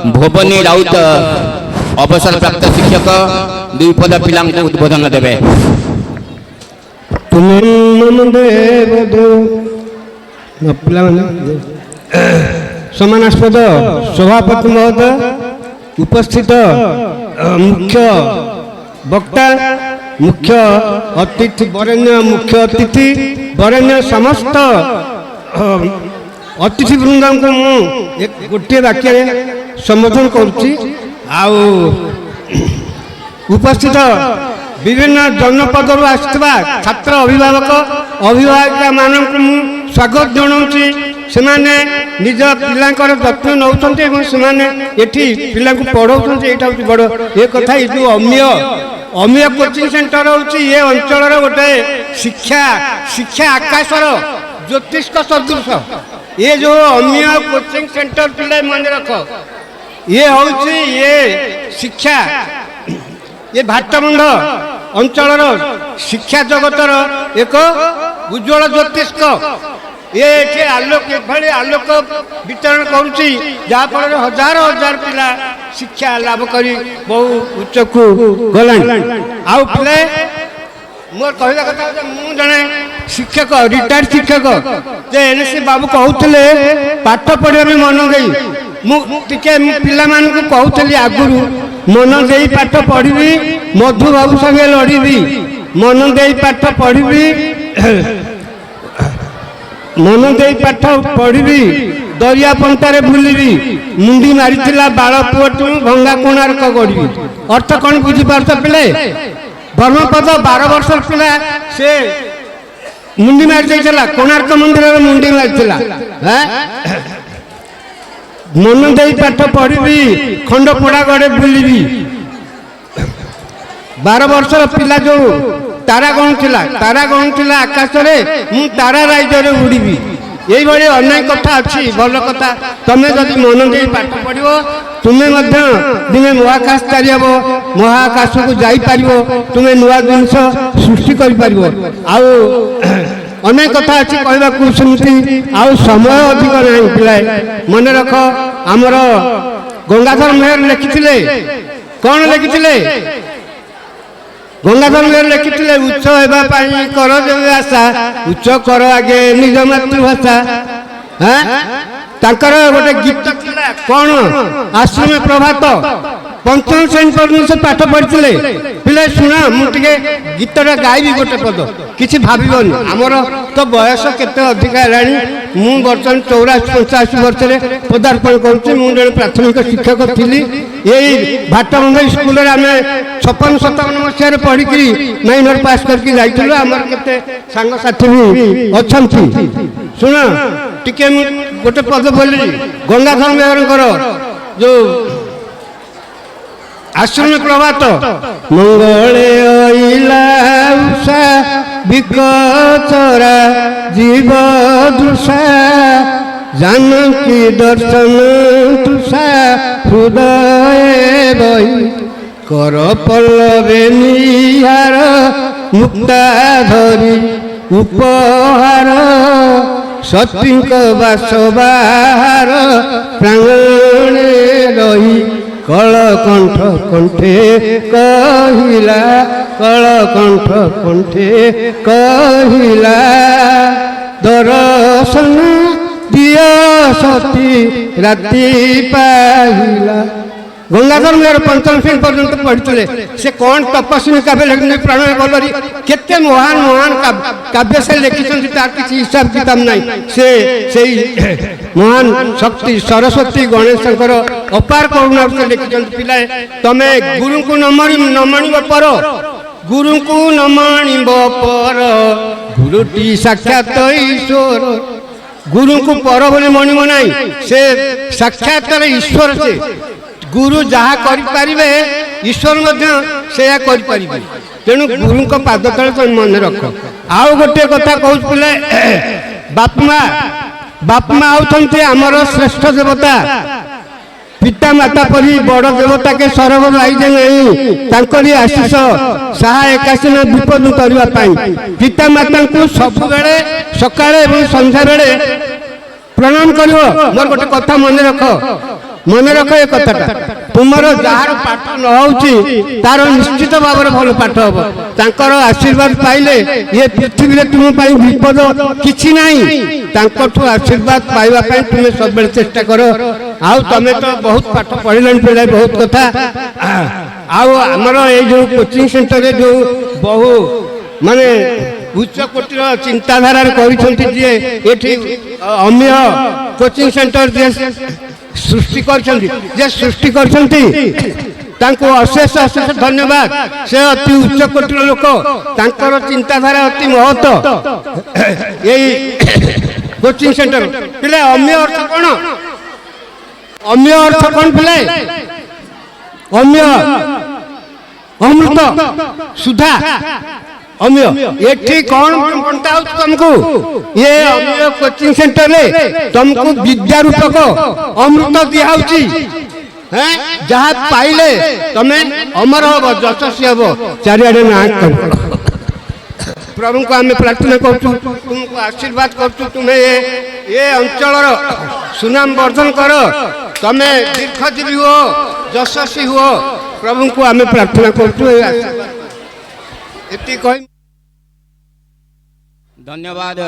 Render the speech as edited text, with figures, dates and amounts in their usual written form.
भुवनी राउत अवसर प्राप्त शिक्षक दुई पद पिला उद्बोधन देवे। सम्मानास्पद सभापति महोदय, उपस्थित मुख्य वक्ता, मुख्य अतिथि, वरेण्य मुख्य अतिथि, वरेण्य समस्त अतिथि वृंद को गोटे वाक्य संबोधन करुच्ची। उपस्थित विभिन्न जनपद आसुवा छात्र अभिभावक अभिभाविका मानक स्वागत जनाऊँगी। से निज पिलांकर जत्न नौकरी पिला पढ़ाऊँ। यहाँ बड़ ये कथा जो अमीय कोचिंग सेंटर हूँ ये अंचल गोटे शिक्षा शिक्षा आकाशर ज्योतिष सदृश। ये जो अमीय कोचिंग सेंटर पिला मन रख ये हूँ ये शिक्षा ये भाटबंध अंचल शिक्षा जगतर एक उज्ज्वल ज्योतिष। ये आलोक एभली आलोक वितरण करुच्ची जहाँफल हजार हजार पिला शिक्षा लाभ करी बहु उच्च को गला। आउ पिले मोर कहला कथा मु जने शिक्षक रिटायर्ड शिक्षक जे एनसी बाबू कहते पाठ पढ़ा में मन गई मुझे पिला कहती आगुरी मन दे पाठ पढ़ी मधु बाबू संगे लड़बी मन दे पाठ पढ़ी मन दे पाठ पढ़ी दरिया पंतारे बुलबी मुंडी मारी बाल पुअटू भंगा कोणार्क गढ़ी। अर्थ कौन बुझीपार पिले धर्मपद 12 वर्ष पिला से मुंडी मारी जाइला कोणार्क मंदिर मुंडी मारी मन दे पाठ पढ़ी खंडपड़ा गड़े बुलबी 12 वर्ष पिला जो तारा गण थिला आकाश में तारा राज्य उड़ीबी। यही भाई अनेक कथा अच्छी भल कथा तुम जब मन दे पाठ पढ़ो तुम्हें दिने महाकाश चारिब महाकाश को जापर तुम्हें नुआ जिनस सृष्टि कर अनेक कथा अच्छी कहवाक सेमती आउ समय अधिक नहीं पिलाए मन रख आमर गंगाधर मेहर लिखिले कौन लिखिले गंगाधर मेहर लिखिले उच्च होगापाई कर जो आशा उच्च कर आगे निज मातृभाषा। तांकर गोटे गीत कौन आश्रम प्रभात पंचम श्रेणी पर्यटन से पाठ पढ़ी पिले शुण मुझे गीतटा गायबी गोटे पद किसी भावन आमर तो बयस केते अधिक है बर्तमान 84-85 वर्ष पदार्पण कर प्राथमिक शिक्षक थी। यही भाटबंध स्कूल आम 56-57 मसीह पढ़िक माइनर पास करके जाइलु आमर केते सांगसाथी भी अच्छा शुण टिके गोटे पद बोली गंगाधर मेहर जो आश्रम प्रभात मंगले अइला उषा विकचरा जीव दुषा जानकी दर्शन तुषा हृदय बही कर पल्लवे निहार मुक्ता धरी उपहार सतीक बास बाहार प्रांगणे रही कलकंठ कंठे कहिला कलकंठ कंठे कहिला दर्शन दिया सती राति पाहिला। गंगाधर मेहर पंचम श्रेणी पर्यंत पढ़ी से कौन तपस्वी काव्य लिखने प्राण गलरी केते महान महान काव्य से लिखिं तार किसी हिसाब किताब नहीं से महान शक्ति सरस्वती गणेश अपार करुणा से लिखिं पिलाए तमें गुरु को नमणिब पर गुरु को नमणिब पर गुरुटी साक्षात ईश्वर गुरु को पर बोले मणिब नहीं से साक्षात ईश्वर से गुरु जहाँ करें ईश्वर से तेणु गुरु को पाद तले मन रख। आउ गोटे कथा कहूँ पिले बाप माँ होती आमर श्रेष्ठ देवता पिता माता परी बड़ देवता के सरग लाइजे नहीं आशीष साहा एकाशीन विपद करने पिता माता को सब बेले सकाଳେ ଏବଂ ସନ୍ଧ୍ୟା बेले प्रणाम कर मोर गोटे कथा मन रख ମନେ ରଖ ଏ କଥାଟା। ତୁମର ଯାହାର ପାଠ ନ ହଉଛି ତାର ନିଶ୍ଚିତ ଭାବରେ ଭଲ ପାଠ ହବ। ତାଙ୍କର ଆଶୀର୍ବାଦ ପାଇଲେ ଏ ପୃଥିବୀରେ ତୁମ ପାଇଁ ବିପଦ କିଛି ନାହିଁ। ତାଙ୍କଠୁ ଆଶୀର୍ବାଦ ପାଇବା ପାଇଁ ତୁମେ ସବୁବେଳେ ଚେଷ୍ଟା କର। ଆଉ ତମେ ତ ବହୁତ ପାଠ ପଢ଼ିଲାଣି ପିଲା, ବହୁତ କଥା। ଆଉ ଆମର ଏଇ ଯେଉଁ କୋଚିଂ ସେଣ୍ଟରରେ ଯେଉଁ ବହୁ ମାନେ ଉଚ୍ଚ କୋଟିର ଚିନ୍ତାଧାରାରେ କରିଛନ୍ତି, ଯିଏ ଏଠି ଅମୀୟ କୋଚିଂ ସେଣ୍ଟର ଯିଏ ସୃଷ୍ଟି କରିଛନ୍ତି ତାଙ୍କୁ ଅଶେଷ ଅଶେଷ ଧନ୍ୟବାଦ। ସେ ଅତି ଉଚ୍ଚ କୋଟିର ଲୋକ, ତାଙ୍କର ଚିନ୍ତାଧାରା ଅତି ମହତ। ଏଇ କୋଚିଂ ସେଣ୍ଟର ପିଲା ଅମୀୟ ଅର୍ଥ କ'ଣ? ଅମୀୟ ଅର୍ଥ କ'ଣ ପିଲା? ଅମୀୟ ଅମୃତ ସୁଧା ଅମୀୟ। ଏଠି କ'ଣ ବଣ୍ଟା ହଉଛି ତମକୁ? ଏ ଅମୀୟ କୋଚିଂ ସେଣ୍ଟରରେ ତମକୁ ବିଦ୍ୟା ରୂପକ ଅମୃତ ଦିଆ ହଉଛି। ଯାହା ପାଇଲେ ତମେ ଅମର ହବ, ଯଶସ୍ୱୀ ହବ, ଚାରିଆଡେ ନାଁ କରିବ। ପ୍ରଭୁଙ୍କୁ ଆମେ ପ୍ରାର୍ଥନା କରୁଛୁ, ତୁମକୁ ଆଶୀର୍ବାଦ କରୁଛୁ। ତୁମେ ଏ ଅଞ୍ଚଳର ସୁନାମ ବର୍ଦ୍ଧନ କର, ତମେ ଦୀର୍ଘଜୀବୀ ହୁଅ, ଯଶସ୍ୱୀ ହୁଅ। ପ୍ରଭୁଙ୍କୁ ଆମେ ପ୍ରାର୍ଥନା କରୁଛୁ। ଏତିକି କହି ଧନ୍ୟବାଦ।